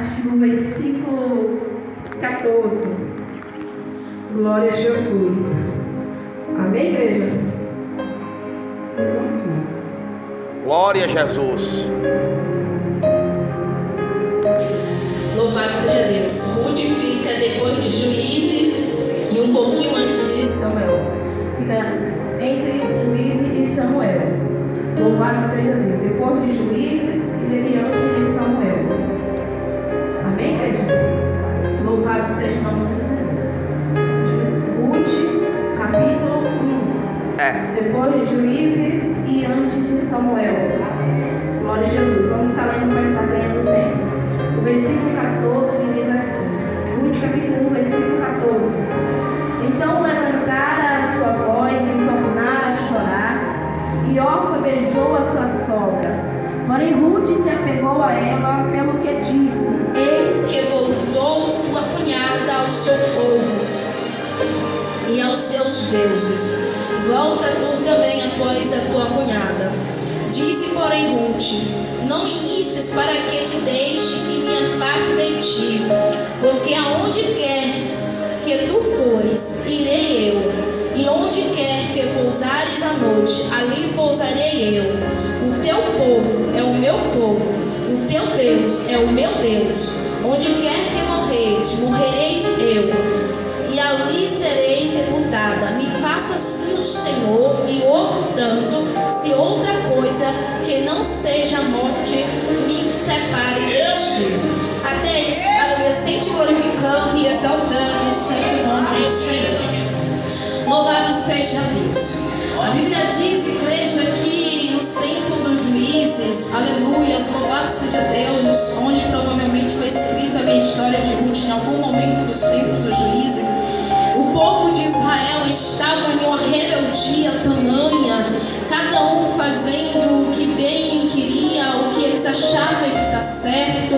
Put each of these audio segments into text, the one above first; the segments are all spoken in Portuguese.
partir do versículo 14. Glória a Jesus. Amém, igreja? Glória a Jesus. Louvado seja Deus. Ruth fica depois de Juízes e um pouquinho antes de Samuel. Fica entre Juízes e Samuel. Louvado seja Deus. Depois de Juízes e antes de Samuel. Amém, igreja? Louvado seja o nome do Senhor. Ruth, capítulo 1. Depois de Juízes e antes de Samuel. Glória a Jesus. Vamos estar lendo para estar ganhando tempo. O versículo 14 diz assim. Ruth, capítulo 1, versículo 14. Então levantara a sua voz e tornara a chorar, e Orfa beijou a sua sogra. Porém Ruth se apegou a ela pelo que disse: Eis que voltou tua cunhada ao seu povo e aos seus deuses. Volta tu também após a tua cunhada. Disse, porém, Ruth: Não me instes para que te deixe e me afaste de ti, porque aonde quer que tu fores, irei eu, e onde quer que pousares à noite, ali pousarei eu. O teu povo é o meu povo, o teu Deus é o meu Deus. Onde quer que morreres, morrereis eu, e ali serei sepultada. Me faça assim o Senhor, e outro tanto, se outra coisa que não seja a morte me separe de ti. Até isso, aleluia, sempre glorificando e exaltando o santo nome do Senhor. Louvado seja Deus. A Bíblia diz, igreja, que nos tempos dos juízes, aleluia, louvado seja Deus, onde provavelmente foi escrita ali a história de Ruth em algum momento dos tempos dos juízes, o povo de Israel estava em uma rebeldia tamanha, cada um fazendo o que bem queria, o que eles achavam estar certo,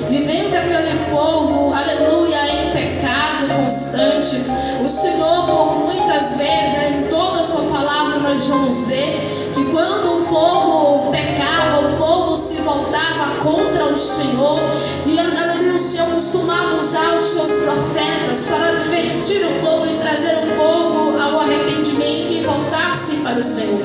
vivendo aquele povo, aleluia, em pecado constante. O Senhor, por muitas vezes, em toda a sua palavra, nós vamos ver que quando o povo pecava, o povo se voltava contra o Senhor, e aleluia, o Senhor costumava usar os seus profetas para advertir o povo e trazer o povo ao arrependimento e voltar-se para o Senhor.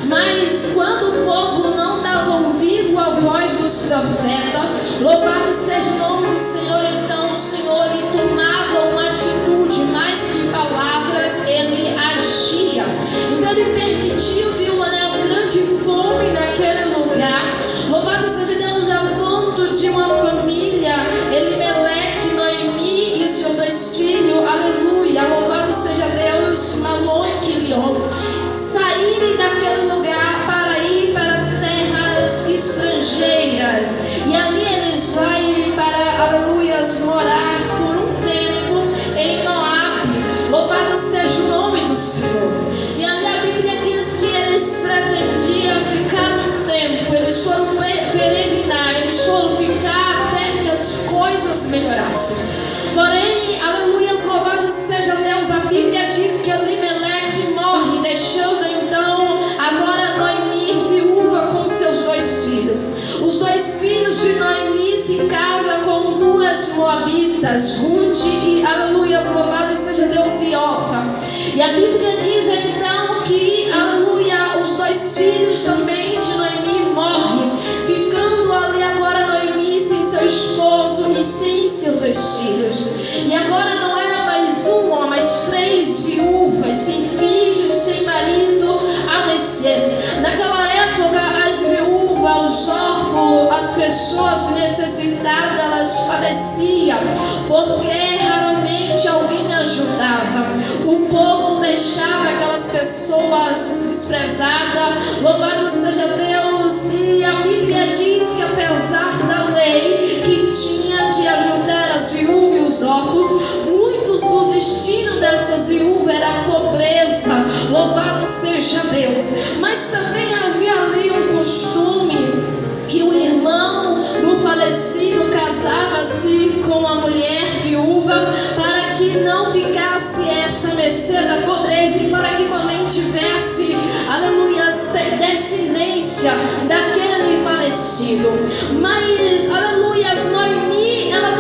Mas quando o povo não dava ouvido à voz dos profetas, louvado seja o nome do Senhor, então o Senhor lhe tomava uma atitude, mais que palavras, ele agia. Então ele permitiu, viu, uma grande fome naquele lugar. Louvado seja Deus, a ponto de uma família, Elimeleque, Noemi e seus dois filhos, aleluia, louvado seja Deus, Malom e Quilion, saírem daquele lugar para ir para terras estrangeiras, e ali eles vão para, aleluia, morar por um tempo em Moabe. Louvado seja o nome do Senhor. E ali a Bíblia diz que eles pretendiam ficar um tempo, eles foram peregrinar, eles foram ficar até que as coisas melhorassem. Porém, aleluia, louvado seja Deus, a Bíblia diz que Elimeleque morre, deixando então agora Noemi viúva com seus dois filhos. Os dois filhos de Noemi se casam com duas moabitas, Ruth e, aleluia, louvado seja Deus, e Orfa. E a Bíblia diz então que, aleluia, os dois filhos também de Noemi morrem, ficando ali agora Noemi sem seu esposo e sem seus dois filhos. E agora não era mais uma, mas três viúvas, sem filhos, sem marido a descer. Naquela época, as viúvas, os órfãos, as pessoas necessitadas, elas padeciam, porque raramente alguém ajudava. O povo deixava aquelas pessoas desprezadas. Louvado seja Deus. E a Bíblia diz que apesar da lei que tinha de ajudar as viúvas e os órfãos, muitos do destino dessas viúvas era a pobreza. Louvado seja Deus. Mas também havia ali um costume que o irmão do falecido casava-se com a mulher viúva para que não ficasse essa mercê da pobreza e para que também tivesse, aleluia, descendência daquele falecido. Mas, aleluia, Noemi, ela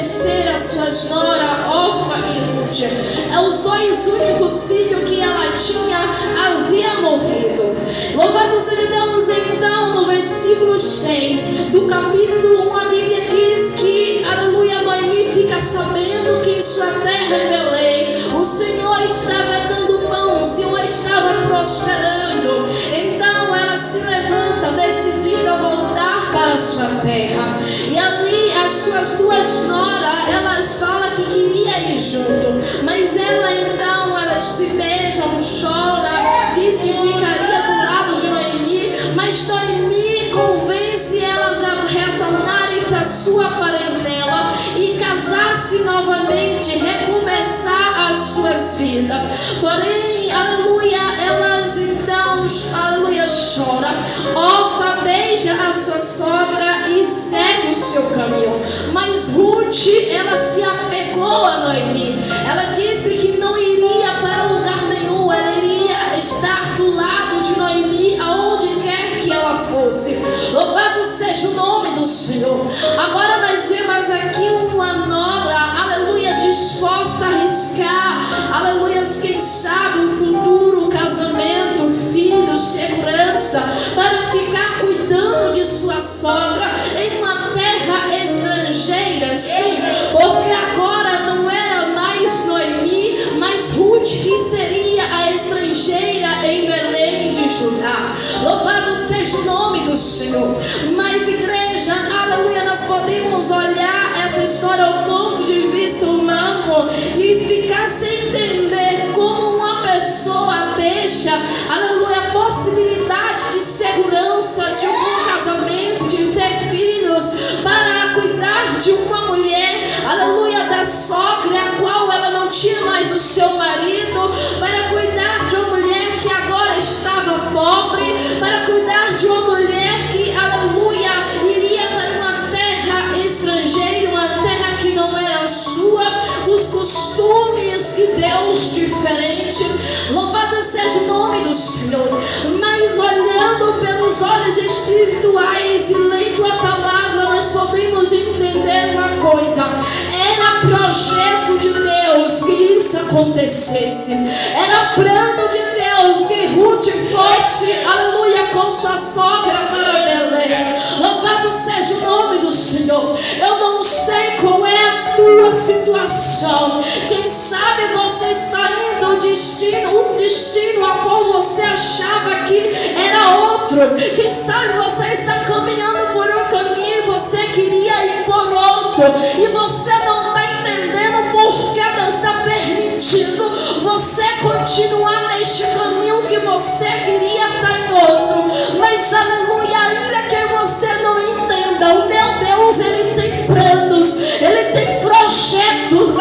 obedecer a suas nora, Orfa e Ruth. Os dois únicos filhos que ela tinha haviam morrido. Louvado seja Deus. Então, no versículo 6 do capítulo 1, a Bíblia diz que, aleluia, Noemi fica sabendo que em sua terra em Belém o Senhor estava dando pão, o Senhor estava prosperando. Então ela se levanta, decidida a voltar para a sua terra. E ali as suas duas noras, elas falam que queria ir junto, mas elas se beijam, choram, diz que ficaria do lado de Noemi, mas Noemi convence elas a retornarem para sua parentela e casar-se novamente, recomeçar as suas vidas. Porém, aleluia, elas então, aleluia, choram. Orfa beija a sua sogra e segue o seu caminho. Mas Ruth, ela se apegou a Noemi. Ela disse que não iria para lugar nenhum, ela iria estar do lado de Noemi aonde quer que ela fosse. Louvado seja o nome do Senhor. Agora nós vemos aqui uma nora, aleluia, disposta a arriscar, aleluia, quem sabe um futuro casamento, filhos, segurança, para ficar cuidando de sua sogra em uma terra estrangeira, sim, porque agora não era mais Noemi, mas Ruth, que seria a estrangeira em Belém de Judá. Louvado seja o nome do Senhor. Mas igreja, aleluia, nós podemos olhar essa história ao ponto de vista humano e ficar sem entender como uma pessoa deixa, aleluia, a possibilidade de segurança, de um bom casamento, de ter filhos, para cuidar de uma mulher, aleluia, da sogra, a qual ela não tinha mais o seu marido, para cuidar de uma mulher que agora estava pobre, para cuidar de uma mulher que, aleluia, iria para uma terra estrangeira, uma terra que não era sua, os costumes de Deus diferentes. Louvado seja o nome do Senhor. Mas olhando pelos olhos espirituais e lendo a palavra, nós podemos entender uma coisa: era projeto de Deus que isso acontecesse, era plano de Deus que Ruth fosse, aleluia, com sua sogra para Belém. Louvado seja o nome do Senhor. Eu não sei qual é a tua situação. Quem sabe você está indo um destino ao qual você achava que era outro. Quem sabe você está caminhando por um caminho e você queria ir por outro, e você não está entendendo por que Deus está permitindo você continuar neste caminho que você queria estar em outro. Mas aleluia, ainda que você não entenda, o meu Deus, Ele tem planos, Ele tem projetos,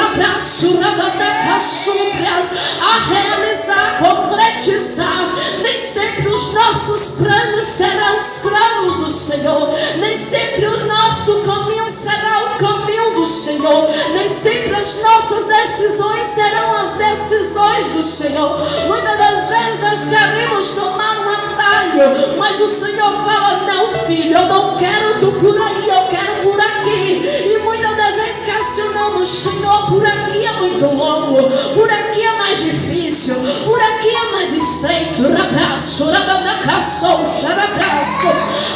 a realizar, concretizar. Nem sempre os nossos planos serão os planos do Senhor, nem sempre o nosso caminho será o caminho do Senhor, nem sempre as nossas decisões serão as decisões do Senhor. Muitas das vezes nós queremos tomar um atalho, mas o Senhor fala: não, filho, eu não quero tu por aí, eu quero por aqui. E muitas das vezes questionamos: Senhor, por aqui é muito longo, por aqui é mais difícil, por aqui é mais estreito. Rabraço, rabadacaçou, xarabraço,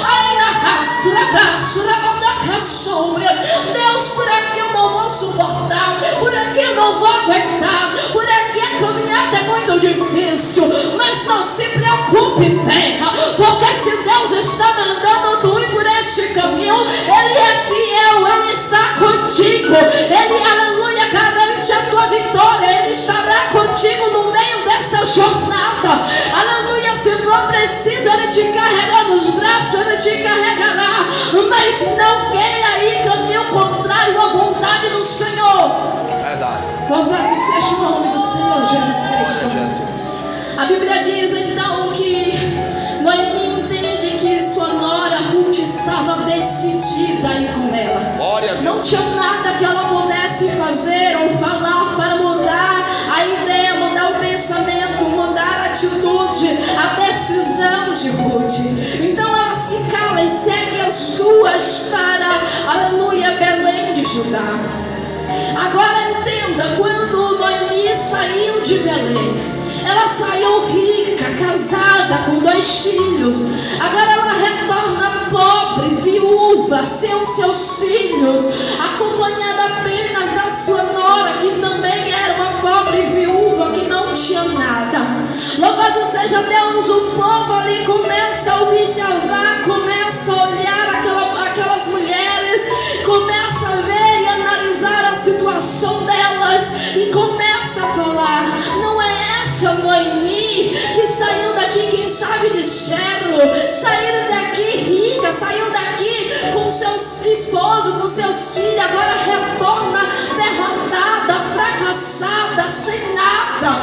ai rabraço, rabadacaçou. Deus, por aqui eu não vou suportar, por aqui eu não vou aguentar, por aqui a caminhada é muito difícil. Mas não se preocupe, terra, porque se Deus está mandando tu ir por este caminho, Ele é fiel, Ele está contigo, Ele, aleluia, garante a tua vitória. Ele estará contigo no meio desta jornada, aleluia. Se for preciso, Ele te carregará nos braços, Ele te carregará, mas não queira ir caminho contrário à vontade do Senhor. Verdade. Louvado seja o nome do Senhor Jesus Cristo. Jesus. A Bíblia diz então que Noemi entende que sua nora Ruth estava decidida a ir com ela. Glória a Deus. Não tinha nada que ela pudesse fazer ou falar para mudar a ideia, mudar o pensamento, mudar a atitude, a decisão de Ruth. Então ela se cala e segue as duas para, aleluia, Belém de Judá. Agora entenda, quando Noemi saiu de Belém, ela saiu rica, casada, com 2 filhos. Agora ela retorna pobre, viúva, sem os seus filhos, acompanhada apenas da sua nora, que também era uma pobre viúva, que não tinha nada. Louvado seja Deus, o povo ali começa a observar, começa a olhar aquelas mulheres, começa a ver e analisar a situação delas e começa a falar: não é essa Noemi que saiu daqui, quem sabe, de Cedro, saiu daqui rica, saiu daqui com seus esposos, com seus filhos, agora retorna derrotada, fracassada, sem nada,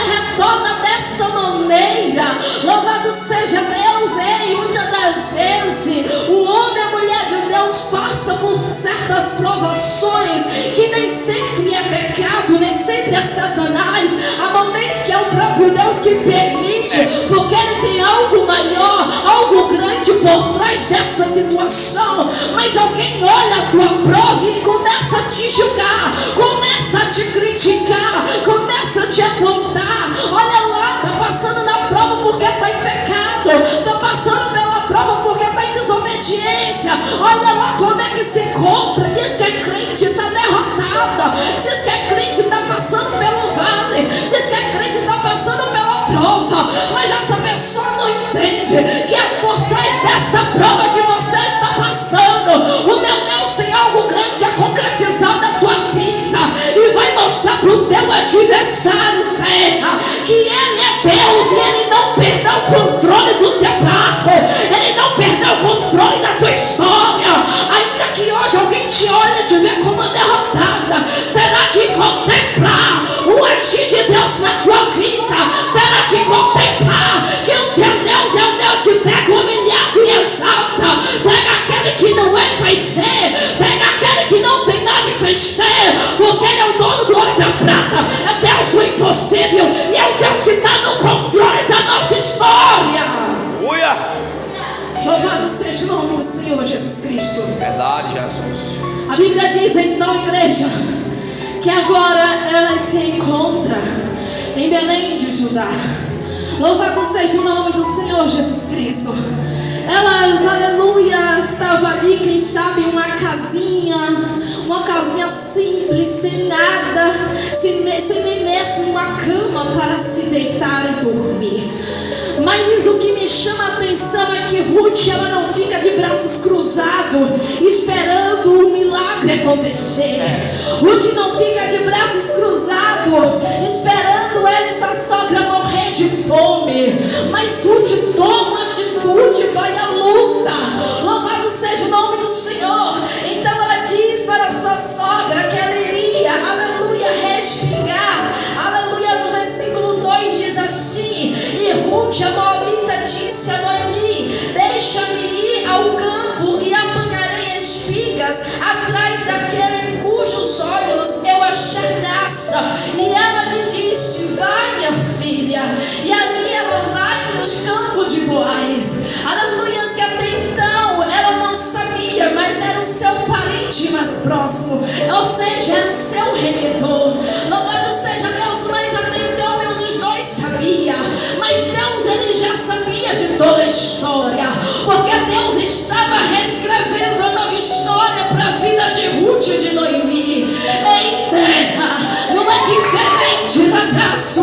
retorna desta maneira. Louvado seja Deus. E muitas das vezes o homem e a mulher de Deus passa por certas provações que nem sempre é pecado, nem sempre é Satanás. Há momentos que é o próprio Deus que permite, porque Ele tem algo maior, algo grande por trás dessa situação. Mas alguém olha a tua prova e começa a te julgar, começa a te criticar, começa a te apontar. Olha lá, está passando na prova porque está em pecado, está passando pela prova porque está em desobediência. Olha lá como é que se encontra. Diz que é crente, está derrotada. Diz que é crente, está passando pelo vale. Diz que é crente, está passando pela prova. Mas essa pessoa não entende que é por trás desta prova que você está passando, o meu Deus tem algo grande a concretizar na tua vida e vai mostrar para o teu adversário terra que Ele é Deus e Ele não perdeu o controle do teu barco, Ele não perdeu o controle da tua história. Ainda que hoje alguém te olhe e te vê como derrotada, terá que contemplar o agir de Deus na tua vida, terá que contemplar que o teu Deus é um Deus que pega o humilhado e exalta, pega aquele que não é, vai ser, pega aquele que não tem nada e faz ter, porque Ele é o dono do ouro e da prata, é Deus do impossível e é o Deus que está no controle da nossa história. Louvado seja o nome do Senhor Jesus Cristo. Verdade, Jesus. A Bíblia diz então, igreja, que agora elas se encontram em Belém de Judá. Louvado seja o nome do Senhor Jesus Cristo. Elas, aleluia, estavam ali, quem sabe, uma casinha simples, sem nada, sem nem mesmo uma cama para se deitar e dormir. Mas o que me chama a atenção é que Ruth, ela não fica de braços cruzados esperando o milagre acontecer. Ruth não fica de braços cruzados esperando ela e sua sogra morrer de fome. Mas Ruth toma atitude, vai à luta. Louvado seja o nome do Senhor. Então ela diz para sua sogra que ela iria, aleluia, respingar. Aleluia, no versículo 2 diz assim: e Ruth, a moabita, disse a Noemi: deixa-me ir ao campo e apanharei espigas atrás daquele em cujos olhos eu achar graça. E ela lhe disse: vai, minha filha. E ali ela vai nos campos de Boaz. Aleluia, que até então ela não sabia, mas era o seu parente mais próximo, ou seja, era o seu remedor. Louvado seja Deus, mas até então nenhum dos dois sabia. Mas Deus, Ele já sabia de toda a história, porque Deus estava reescrevendo a nova história para a vida de Ruth e de Noemi. Em terra, não é diferente da graça,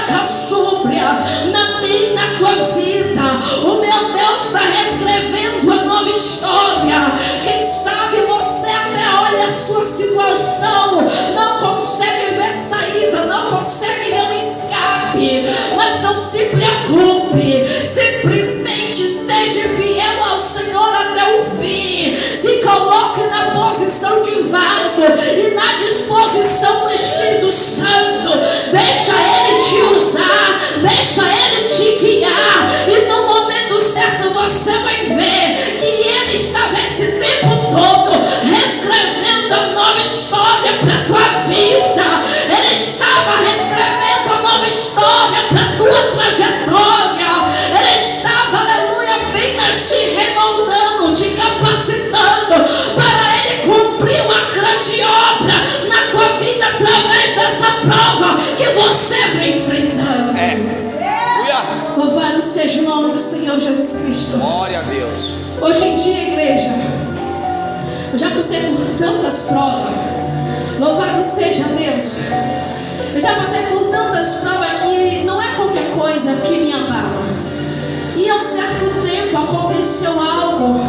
da súbria, na minha, na tua vida. O meu Deus está reescrevendo a nova história. Quem sabe você até olha a sua situação, não consegue ver saída, não consegue ver um escape, mas não se preocupe, simplesmente seja fiel ao Senhor até o fim. Se coloque na posição de vaso e na disposição do Espírito Santo. Deixa Ele te usar, deixa Ele te guiar, e no momento certo você vai ver que Ele estava esse tempo todo reescrevendo a nova história para a tua vida. Ele estava reescrevendo a nova história para a tua trajetória. Ele estava, aleluia, apenas te remoldando, te capacitando para Ele cumprir uma grande obra na Senhor Jesus Cristo. Glória a Deus. Hoje em dia, igreja, eu já passei por tantas provas. Louvado seja Deus. Eu já passei por tantas provas que não é qualquer coisa que me abala. E há um certo tempo aconteceu algo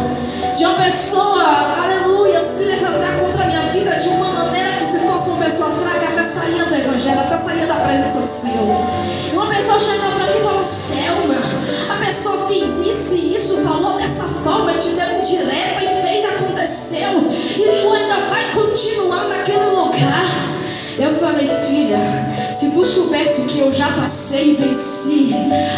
de uma pessoa, aleluia, se levantar contra a minha vida de uma maneira que, se fosse uma pessoa fraca, até saía do evangelho, até saía da presença do Senhor. E uma pessoa chegou para mim e falou: Selma, a pessoa fez isso e isso, falou dessa forma, te deu um direta e fez, aconteceu, e tu ainda vai continuar naquele lugar. Eu falei: filha, se tu soubesse o que eu já passei e venci,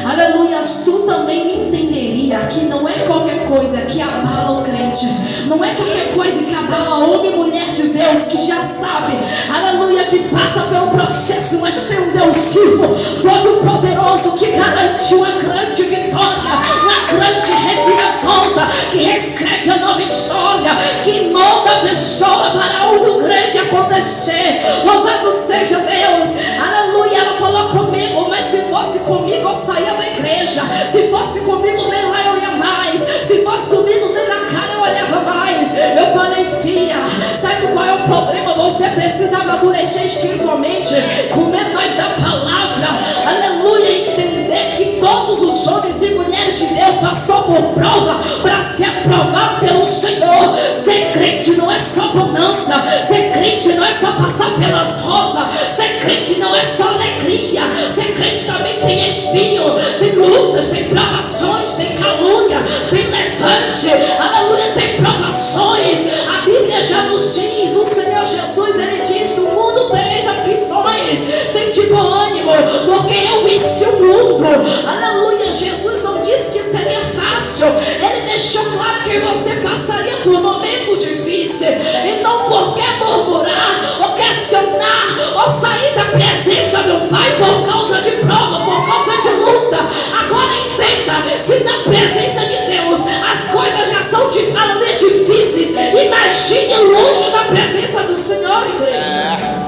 aleluia, tu também me entenderia que não é qualquer coisa que abala o crente, não é qualquer coisa que abala homem e mulher de Deus que já sabe, aleluia, que passa pelo processo, mas tem um Deus vivo, todo poderoso, que garante uma grande vitória, uma grande reviravolta, que reescreve a nova história, que molda a pessoa para algo grande acontecer. Louvado seja Deus, aleluia. Ela falou comigo, mas se fosse comigo eu saía da igreja, se fosse comigo nem lá eu ia mais, se fosse comigo nem na cara eu olhava mais. Eu falei: filha, sabe qual é o problema? Você precisa amadurecer espiritualmente, comer mais da palavra, aleluia, entender que todos os homens e mulheres de Deus passou por prova para ser aprovado pelo Senhor. Ser crente não é só bonança, ser crente não é só passar pelas rosas, ser crente não é só alegria, ser crente também tem espinho, tem lutas, tem provações, tem calúnia, tem levante, aleluia, tem provações. A Bíblia já nos diz, o Senhor Jesus, ele diz: no mundo tereis aflições, tem de bom ânimo, porque eu venci o mundo. Aleluia. Jesus não disse que seria fácil, ele deixou claro que você passaria por momentos difíceis. Então, por que murmurar, ou questionar, ou sair da presença do Pai por causa de prova, por causa de luta? Agora entenda, se na presença de Deus as coisas já são difíceis, imagine longe da presença do Senhor, igreja.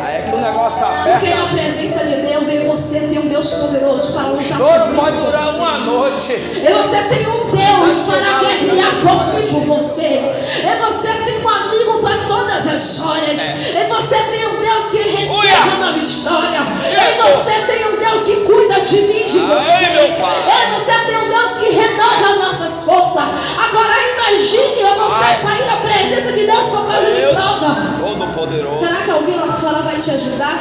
Aí é que o negócio aperta. Porque na presença de Deus, em você tem um Deus poderoso para lutar O choro por pode você. durar uma noite. E você tem um Deus para guerrear por mim, por você. E você tem um amigo para todas as histórias. E você tem um Deus que respeita a nova história. E você tem um Deus que cuida de mim, de você. E você tem um Deus que renova nossas forças. Agora imagine você sair da presença de Deus por causa de prova. Todo poderoso. Será que alguém lá fora vai te ajudar?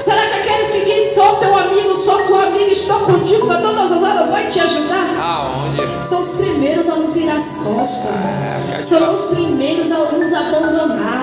Será que aqueles que dizem: sou teu amigo, sou tua amiga, estou contigo para todas as horas, vai te ajudar? Aonde? São os primeiros a nos virar as costas. São os primeiros a nos abandonar.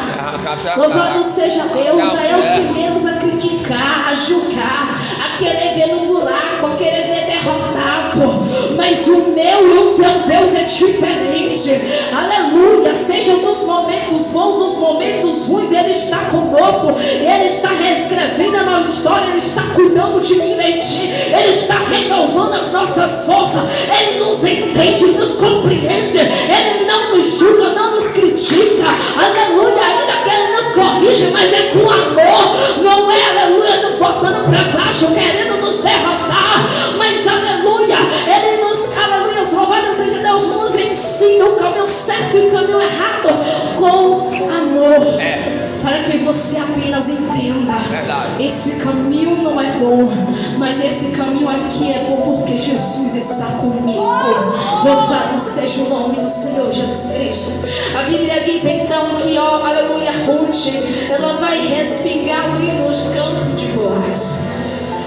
Louvado seja Deus. Aí é os primeiros a criticar, a julgar, a querer ver no buraco, a querer ver derrotado. Mas o meu e o teu Deus é diferente. Aleluia. Seja nos momentos bons, nos momentos ruins, Ele está conosco. Ele está reescrevendo a nossa história. Ele está cuidando de mim e de ti. Ele está renovando as nossas forças. Ele nos entende, nos compreende. Ele não nos julga, não nos critica. Aleluia. Ainda que Ele nos corrige, mas é com amor. Não é, aleluia, nos botando para baixo, querendo nos derrotar. Mas, aleluia, Ele nos, aleluia, louvado seja Deus, nos ensina o caminho certo e o caminho errado com amor. Para que você apenas entenda. Verdade. Esse caminho não é bom, mas esse caminho aqui é bom porque Jesus está comigo. Louvado seja o nome do Senhor Jesus Cristo. A Bíblia diz então que, ó, aleluia, Ruth, ela vai respingar ali nos campos de Boaz.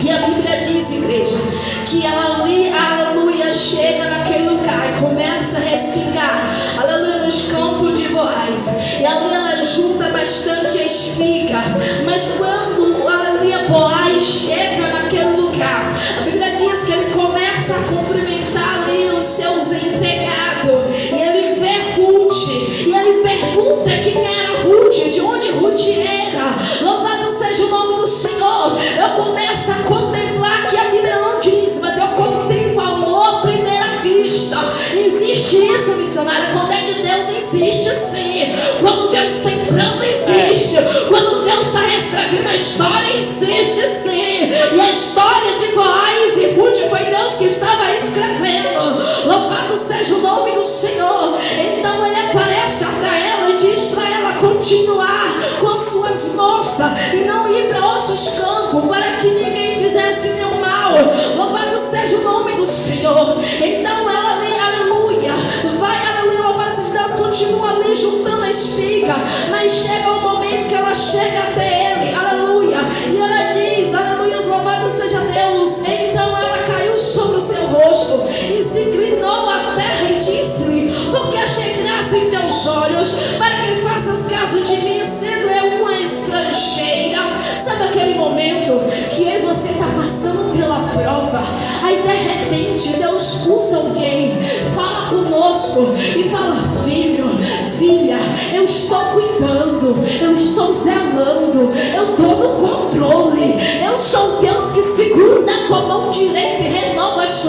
E a Bíblia diz, igreja, que ela ali, aleluia, chega naquele lugar e começa a respingar, aleluia, nos campos de Boaz. E ali ela junta bastante espiga. Mas quando, aleluia, Boaz chega naquele lugar, a Bíblia diz que ele começa a cumprimentar ali os seus empregados. E ele vê Ruth. E ele pergunta quem era Ruth, de onde Ruth era. Louvado seja o nome do Senhor. Eu começo a contemplar, que a Bíblia não diz, mas eu contemplo amor à primeira vista. Existe isso, missionário. Quando é de Deus, existe sim. Quando Deus tem plano, existe. Quando Deus está reescrevendo a história, existe sim. E a história de Boaz e Ruth foi Deus que estava escrevendo. Louvado seja o nome do Senhor. Então ele aparece para ela e diz para ela continuar com suas moças e não ir para outros campos, para que ninguém fizesse nenhum mal. Louvado seja o nome do Senhor. Então ela ali, aleluia, vai, aleluia, louvado seja Deus, continua ali juntando a espiga, mas chega o momento que ela chega até ele, aleluia, e ela diz, aleluia, louvado seja Deus. Então ela caiu sobre o seu rosto e se inclinou à terra e disse-lhe: porque achei graça em teus olhos, para que faças caso de mim, sendo eu uma estrangeira. Sabe aquele momento que eu e você está passando pela prova, aí de repente Deus usa alguém, fala conosco e fala: filho, filha, eu estou cuidando, eu estou zelando, eu estou no controle, eu sou Deus que seguro na tua mão direita e renova as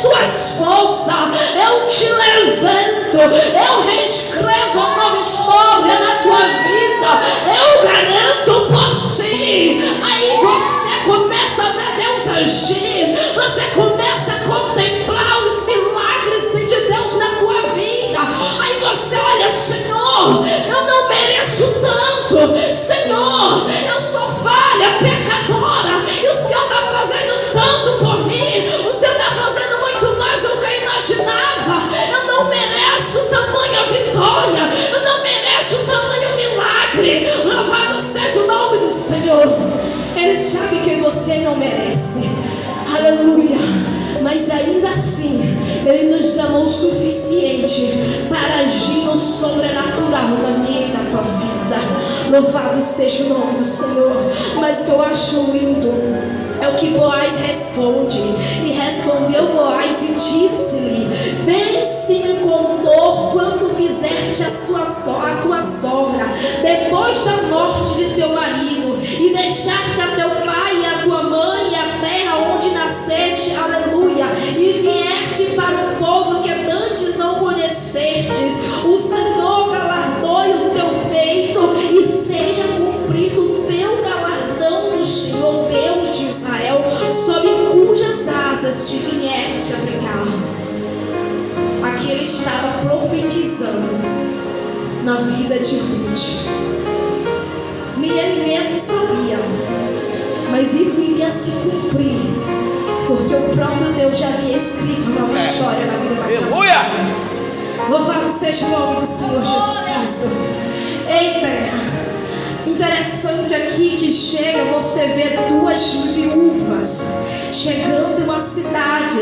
tuas forças. Eu te levanto, eu reescrevo uma nova história na tua vida, eu garanto por ti. Aí você começa a ver Deus agir, você começa a contemplar os milagres de Deus na tua vida. Aí você olha: Senhor, eu não mereço tanto, Senhor, eu sou falha, pecadora, e o Senhor está fazendo tanto por mim, o Senhor está fazendo muito mais do que eu imaginava. Eu não mereço tamanha vitória, eu não mereço tamanho milagre. Louvado seja o nome do Senhor. Ele sabe que você não merece, aleluia, mas ainda assim Ele nos amou o suficiente para agir no sobrenatural na minha e na tua vida. Louvado seja o nome do Senhor. Mas o que eu acho lindo é o que Boaz responde. E respondeu Boaz e disse-lhe: bem se me contou quando fizeste a tua sogra, depois da morte de teu marido, e deixaste a teu pai e a tua mãe e a terra onde nasceste, aleluia, e vieste para um povo que antes não conhecestes. O Senhor galardoe o teu feito e seja cumprido o teu galardão do Senhor Deus de Israel, sob cujas asas te vieste abrigar. Aqui ele estava profetizando na vida de Ruth. Nem ele mesmo sabia, mas isso iria se cumprir, porque o próprio Deus já havia escrito uma nova história na vida daquela. Aleluia! Louvado seja o nome do Senhor Jesus Cristo. Eita! Interessante aqui que chega, você vê duas viúvas chegando em uma cidade,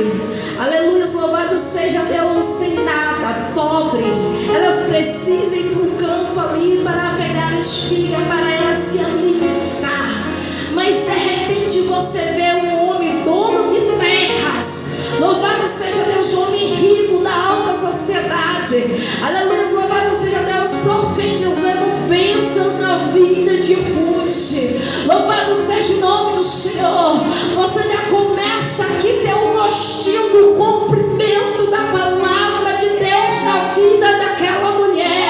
aleluia, louvado seja Deus, sem nada, pobres. Elas precisam ir para o campo ali para pegar espiga, para elas se alimentar. Mas de repente você vê um homem dono de terras, louvado seja Deus, um homem rico da alta sociedade, aleluia, louvado seja Deus, profetizando bênçãos na vida de Ruth. Louvado seja o nome do Senhor. Você já começa aqui a ter um gostinho do cumprimento da palavra de Deus na vida daquela mulher.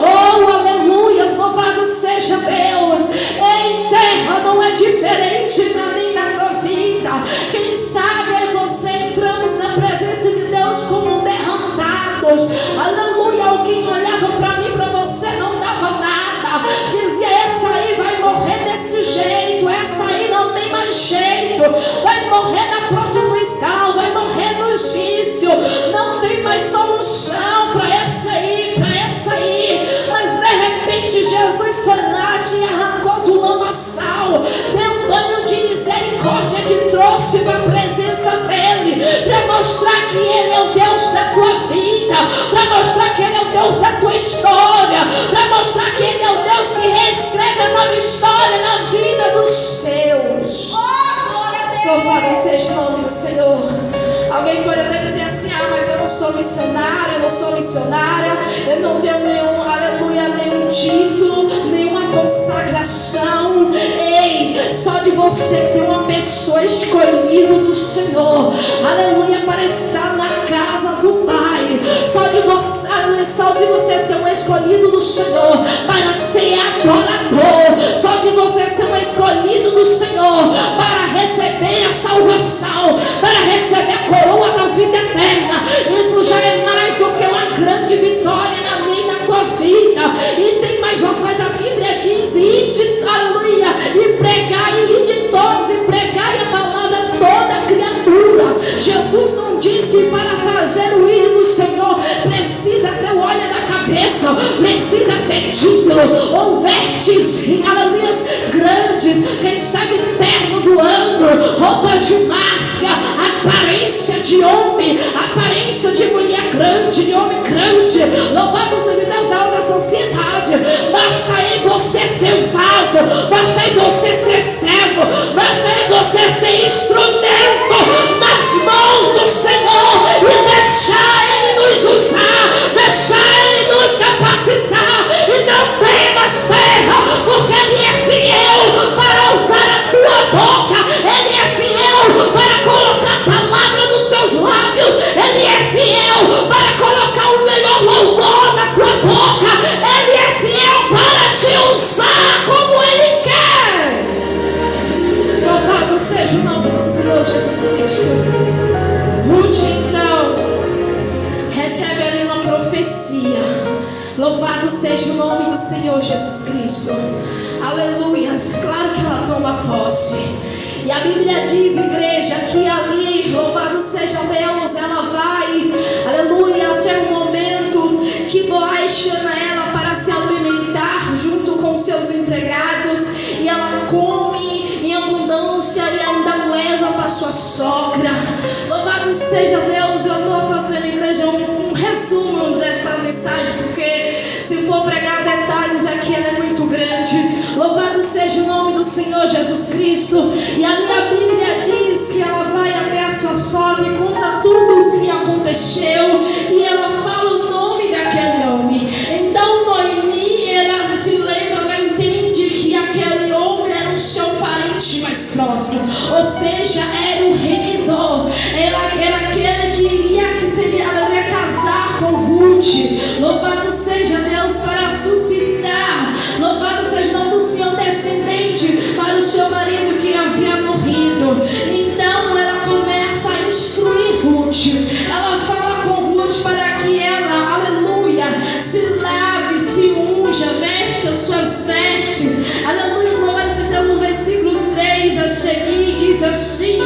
Oh, aleluia, louvado seja Deus. Em terra não é diferente na minha e na tua vida. Quem sabe é você entramos na presença de Deus como derrotados. Aleluia, alguém olhava para mim, para você, não dava nada, dizia: essa aí vai morrer desse jeito, essa aí não tem mais jeito, vai morrer na prostituição, vai morrer nos vícios, não tem mais solução para essa aí, para essa aí. Mas de repente Jesus foi lá, te arrancou do lamaçal, deu um banho de misericórdia, te trouxe para a presença dele, para mostrar que ele é o Deus da tua vida, para mostrar que ele é o Deus da tua história, para mostrar que ele é o Deus que reescreve a nova história na vida dos seus. Louvado seja o nome do Senhor. Alguém pode até dizer assim: ah, mas eu não sou missionária, eu não sou missionária, eu não tenho nenhum, aleluia, nenhum título, nenhuma consagração. Ei, só de você ser uma pessoa escolhida do Senhor, aleluia, para estar na casa do Pai, só de você ser um escolhido do Senhor para ser adorador, só de você ser um escolhido receber a coroa da vida eterna. Isso já é mais do que uma grande vitória na minha e na tua vida. E tem mais uma coisa, a Bíblia diz: ide, aleluia, e pregai, ide todos, e pregai a palavra a toda criatura. Jesus não diz que para fazer o ídolo do Senhor precisa ter o óleo na cabeça, precisa ter título ou vertes, aleluia, grandes, quem sabe terno do ano, roupa de marca, aparência de homem, aparência de mulher grande, de homem grande. Louvado seja Deus da alta sociedade. Basta em você ser vaso, basta em você ser servo, basta em você ser instrumento nas mãos do Senhor e deixar Ele nos usar, deixar Ele nos capacitar. E não temas, terra, porque Ele é fiel para usar a tua boca, Ele é fiel para colocar a palavra nos teus lábios, Ele é fiel para colocar o melhor louvor na tua boca, Ele é fiel para te usar como Ele quer. Louvado seja o nome do Senhor Jesus Cristo. Ruth então recebe ali uma profecia. Louvado seja o nome do Senhor Jesus Cristo. Aleluia. Claro que ela toma posse. E a Bíblia diz, igreja, que ali, louvado seja Deus, ela vai, aleluia, chega um momento que Boaz chama ela para se alimentar junto com seus empregados, e ela come em abundância e ainda leva para sua sogra. Louvado seja Deus. Eu estou fazendo, igreja, um resumo desta mensagem, porque se for pregar detalhes aqui, ela é muito grande. Louvado seja o nome do Senhor Jesus Cristo. E ali a Bíblia diz que ela vai até a sua sogra e conta tudo o que aconteceu, e ela fala o nome daquele homem. Então Noemi, ela se lembra, ela entende que aquele homem era o seu parente mais próximo, ou seja, era o remidor, era aquele que ela ia casar com Ruth. Louvado seja Deus, para suscitar, louvado seja o nome do Senhor, descendente para o seu marido que havia morrido. Então ela começa a instruir Ruth, ela fala com Ruth para que ela, aleluia, se lave, se unja, veste as suas vestes, aleluia. Louvado seja Deus. No versículo 3 a seguir diz assim: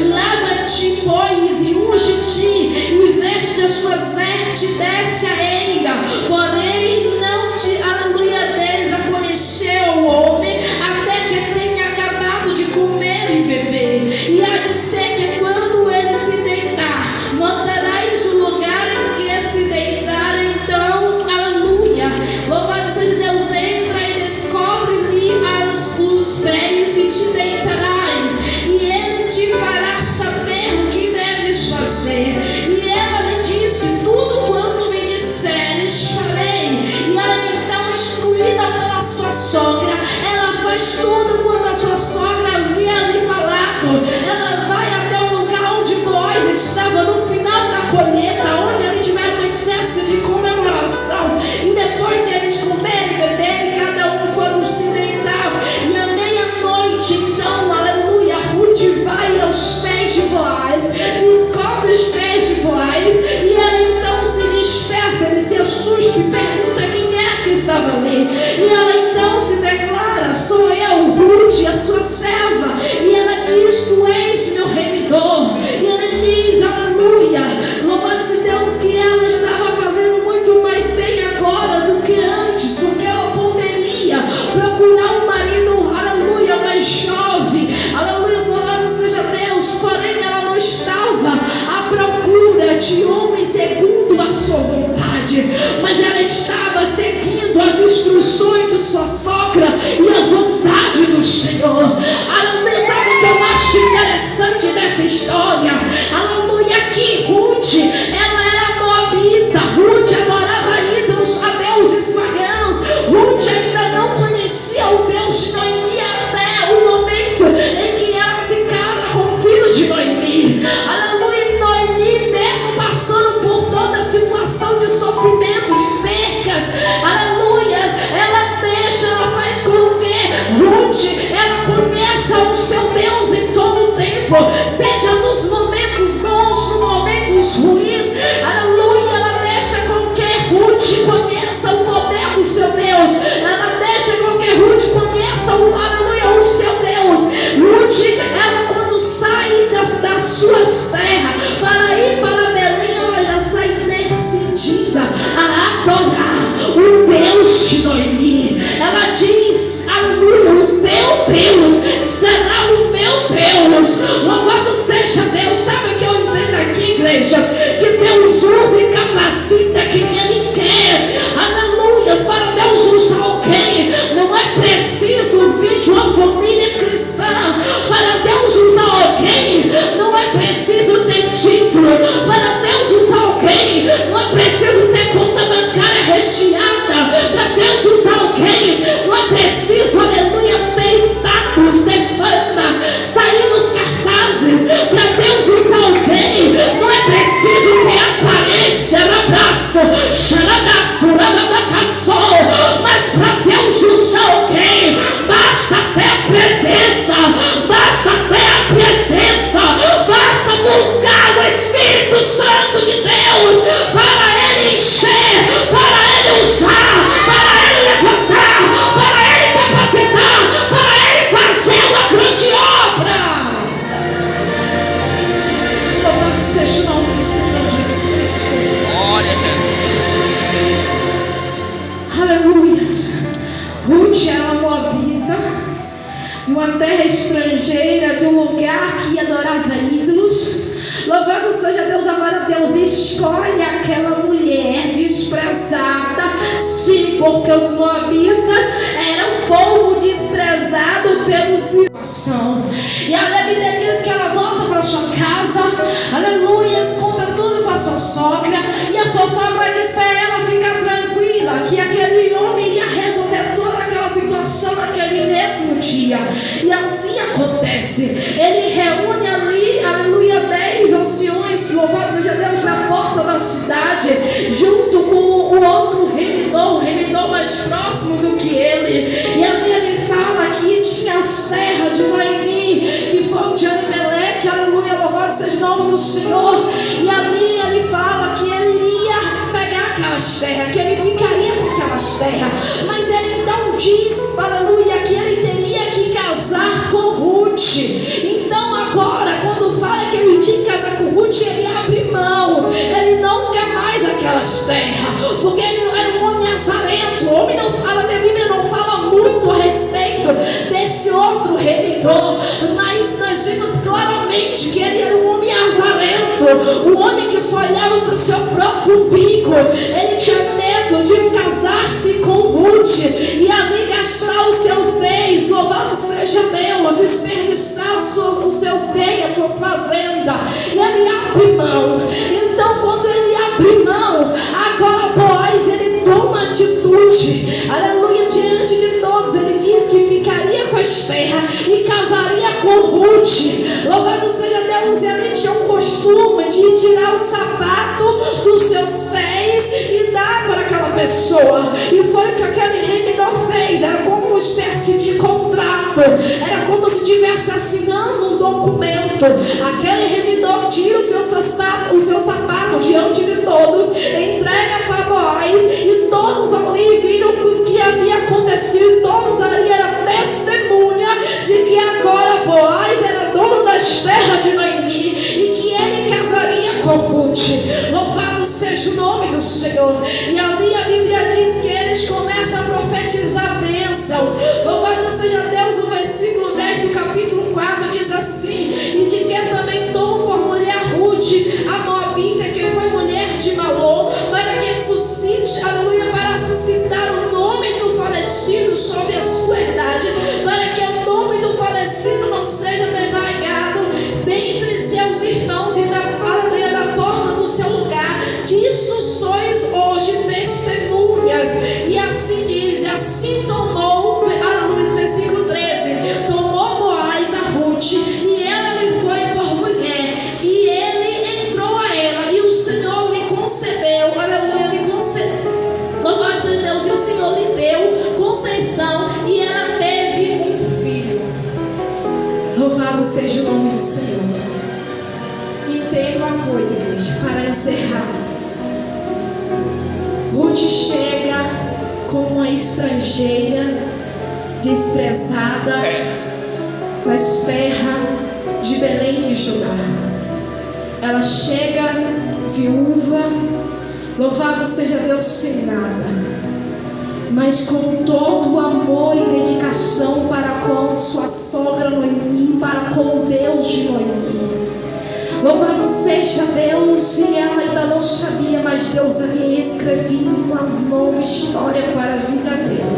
lava-te, pois, e unge-te, e veste as tuas vestes, desce a eira. Porém não te, aleluia, desapareceu o homem até que tenha acabado de comer e beber. E há de ser que quando ele se deitar, notarás o lugar em que se deitar. Então, aleluia, louvado seja Deus, entra e descobre-lhe os pés e te deitarás, e ele te fará saber o que deves fazer. E ela lhe disse: tudo quanto me disseres farei. E ela então, instruída pela sua sogra, ela faz tudo quanto a sua sogra havia lhe falado. Ela vai até o lugar onde Boaz estava no final da colheita, onde eles tiveram uma espécie de comemoração, e depois de eles comerem e beberem, cada um foram se deitar. E à meia-noite, então, aleluia, Ruth vai aos pés de Boaz, descobre os pés de Boaz, e ela então se desperta, ele se assusta e pergunta quem é que estava ali. E ela então se declara: sou eu, Ruth, a sua serva. E ela diz: tu és meu remidor. E ela diz, aleluia, louvado seja Deus, que ela estava fazendo muito mais bem agora do que antes, porque ela poderia procurar um marido, aleluia, mais jovem, aleluia, louvado seja Deus. Porém ela não estava à procura de homem segundo a sua vontade, mas ela estava seguindo as instruções de sua sogra e a vontade do Senhor. Aleluia. Sabe o que eu acho interessante dessa história? Aleluia, que Ruth, ela era moabita. Ruth adorava ídolos, a deuses pagãos. Ruth ainda não conhecia o Deus de Noemi até o momento em que ela se casa com o filho de Noemi. Aleluia. Noemi, mesmo passando por toda a situação de sofrimento, de percas, aleluia, ela deixa, ela igreja, que Deus usa e capacita quem Ele quer. Aleluias, para Deus usar alguém, não é preciso vir de uma família cristã. Para Deus usar alguém, não é preciso ter título. Para Deus usar alguém, não é preciso ter conta bancária recheada. Para Deus usar alguém, não é preciso, aleluia, ter status, ter fama, sair nos cartazes. Para Deus usar alguém, não é preciso ter aparência, abraço, xarabraço, rabacaçou. Mas para Deus usar alguém, basta ter a presença, basta ter a presença, basta buscar o Espírito Santo de Deus para Ele encher, para Ele usar, para Ele levantar, para Ele capacitar, para Ele fazer uma grande obra. Louvado seja o nome do Senhor Jesus Cristo. Glória a Jesus. Aleluias. Ruth era uma moabita, de uma terra estrangeira, de um lugar que adorava ídolos. Louvado seja Deus. Agora Deus escolhe aquela mulher desprezada. Sim, porque os moabitas eram um povo desprezado pelos ídolos. E a Bíblia diz que ela volta para sua casa, aleluia, conta tudo com a sua sogra. E a sua sogra diz para ela ficar tranquila, que aquele homem ia resolver toda aquela situação naquele mesmo dia. E assim acontece. Ele reúne ali, aleluia, 10 anciões, louvado seja Deus, na porta da cidade, junto com o outro remidor, o remidor mais próximo do que ele. E ali ele fala que tinha as terras de Noemi, que foi o de Elimelec, aleluia, louvado seja o nome do Senhor. E ali ele fala que ele ia pegar aquelas terras, que ele ficaria com aquelas terras. Mas ele então diz, aleluia, que ele teria que casar com Ruth. Então agora, quando fala que ele tinha que casar com Ruth, ele abre mão. Ele não quer mais aquelas terras, porque ele era um homem azarento. O homem não fala, a Bíblia não fala muito a respeito desse outro remidor, mas nós vimos claramente que ele era um homem avarento, um homem que só olhava para o seu próprio umbigo. Ele tinha medo de casar-se com Ruth e ali gastar os seus bens, louvado seja Deus, desperdiçar os seus bens, as suas fazendas. E ele abre mão. Então quando ele abre mão, agora Boaz, ele toma atitude, aleluia, diante de todos. Ele diz que ficaria com as terras e casaria com Ruth. Louvado seja Deus. Ele tinha um costume de tirar o sapato dos seus pés e dar para aquela pessoa. E foi o que aquele remidor fez. Era como uma espécie de contrato, era como se estivesse assinando um documento. Aquele remidor tira o seu sapato diante de todos, entrega para Boaz, e todos ali viram o que havia acontecido. Todos ali eram testemunha de que agora Boaz era dono das terras de Noemi e que ele casaria com Ruth. Louvado seja o nome do Senhor. E ali a Bíblia diz que eles começam a profetizar bênçãos. Louvado seja Deus. O versículo 10 do capítulo 4 diz assim: e de que também tomam por mulher Ruth, a moabita, que foi mulher de Malom, para que suscite, aleluia, para suscitar o nome do falecido sobre a sua herdade, para que o nome do falecido não seja desarraigado dentre seus irmãos e da porta do seu lugar. Disso sois hoje testemunhas. E assim diz, e assim tomou, aleluia, versículo 13, tomou Boaz a Ruth, e ela lhe foi por mulher, e ele entrou a ela, e o Senhor lhe concebeu, aleluia, lhe concebeu, louvado seja Deus, e o Senhor lhe deu conceição, e ela teve um filho. Louvado seja o nome do Senhor. Entenda uma coisa, igreja, para encerrar. Ruth chega como uma estrangeira, desprezada, nas terras de Belém de Judá. Ela chega viúva, louvado seja Deus, sem nada, mas com todo o amor e dedicação para com sua sogra Noemi, para com o Deus de Noemi. Louvado seja Deus. Deus havia escrevido uma nova história para a vida dela.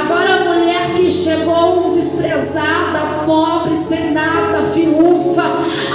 Agora a mulher que chegou desprezada, pobre, sem nada, viúva,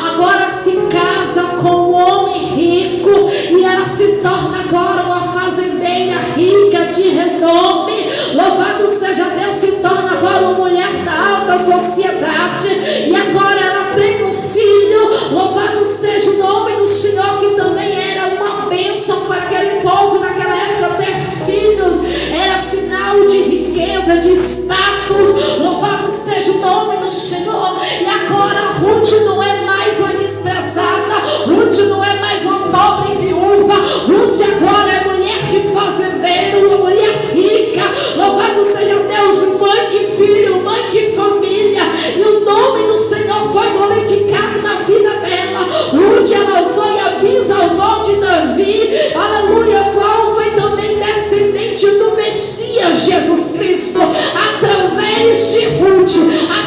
agora se casa com um homem rico e ela se torna agora uma fazendeira rica de renome. Louvado seja Deus, se torna agora uma mulher da alta sociedade e agora ela tem um filho. Louvado seja o nome do Senhor, que também era uma bênção para aquele povo naquela época. Ter filhos era sinal de riqueza, de status. Louvado seja o nome do Senhor. E agora Ruth não é mais uma desprezada, Ruth não é mais uma pobre viúva, Ruth agora é mulher de fazendeiro, uma mulher rica. Louvado seja Deus, mãe de filho, mãe de família, e o nome do Senhor foi glorificado na vida dela. Ruth, ela foi a bisavó de Davi, aleluia, qual foi também descendente do Messias Jesus Cristo, através de Ruth,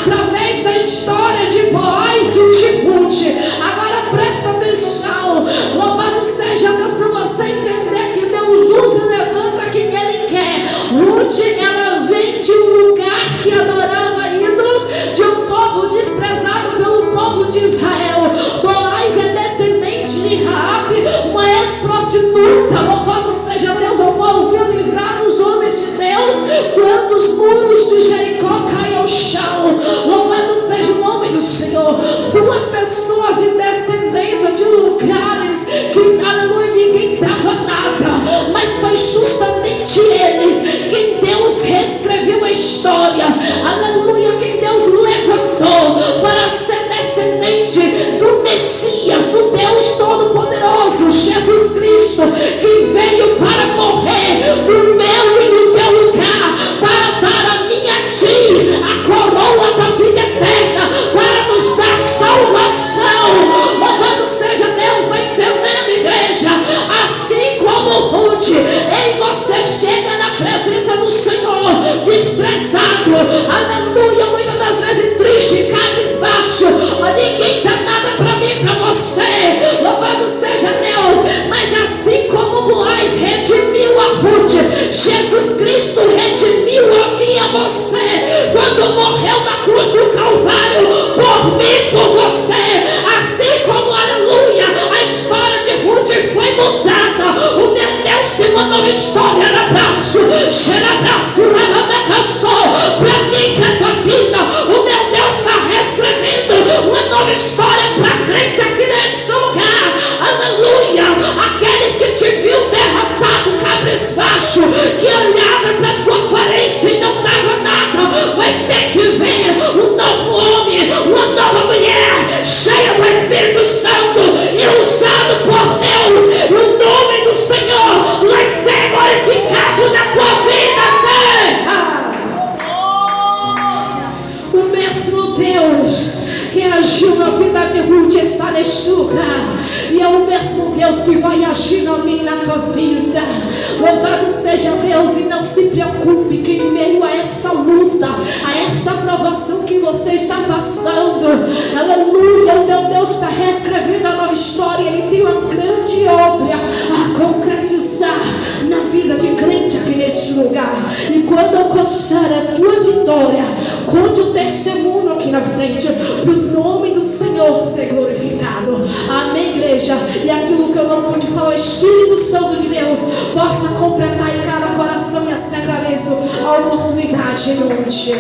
através da história de Boaz e de Ruth. Agora presta atenção, louvado seja Deus, para você entender que Deus usa e levanta quem Ele quer. Ruth, ela vem de um lugar que adorava ídolos, de um povo desprezado pelo povo de Israel. Boaz é descendente de Raabe, uma ex-prostituta. Louvado seja Deus, o qual viu livrar os homens de Deus quando os muros de Jericó caem ao chão. Louvado seja o nome do Senhor. Duas pessoas de descendência de lugares que, aleluia, ninguém dava nada, mas foi justamente eles quem Deus reescreveu a história. Aleluia, quem Deus levantou para ser descendente do Messias, do Deus Todo-Poderoso, Jesus Cristo, que veio para morrer no meu e no teu lugar, para dar a mim a ti a coroa da vida eterna, para nos dar salvação. Louvado seja Deus, vai entendendo, igreja? Assim como Ruth, em você chega na presença do Senhor desprezado, aleluia, muitas das vezes triste, cabisbaixo, ninguém dá nada para mim, para você. Louvado seja Deus, mas assim como Boaz redimiu a Ruth, Jesus Cristo redimiu a mim e a você, quando morreu na cruz do Calvário, por mim e por você. Assim como, aleluia, a história de Ruth foi mudada, o meu Deus tem uma nova história no abraço, para mim, para tua vida. O meu Deus está reescrevendo uma nova história para crente aqui neste lugar, aleluia. Aqueles que te viu derrotado, cabisbaixo, que olhava para tua aparência e não dava nada, vai ter que ver um novo homem, uma nova mulher, cheia do Espírito Santo e usado por Deus. E o nome do Senhor vai ser glorificado na tua vida. O mesmo Deus que agiu na vida de Ruth está neste lugar, e é o mesmo Deus que vai agir na minha e na tua vida. Louvado seja Deus, e não se preocupe que em meio a esta luta, a esta provação que você está passando, aleluia, o meu Deus está reescrevendo a nova história. Ele tem uma grande obra a concretizar na vida de crente aqui neste lugar. E quando alcançar a tua vitória, conte o testemunho aqui na frente, para o nome do Senhor ser glorificado. Amém, igreja? E aquilo que eu não pude falar, o Espírito Santo de Deus possa completar em cada coração, e assim agradeço a oportunidade em nome de Jesus.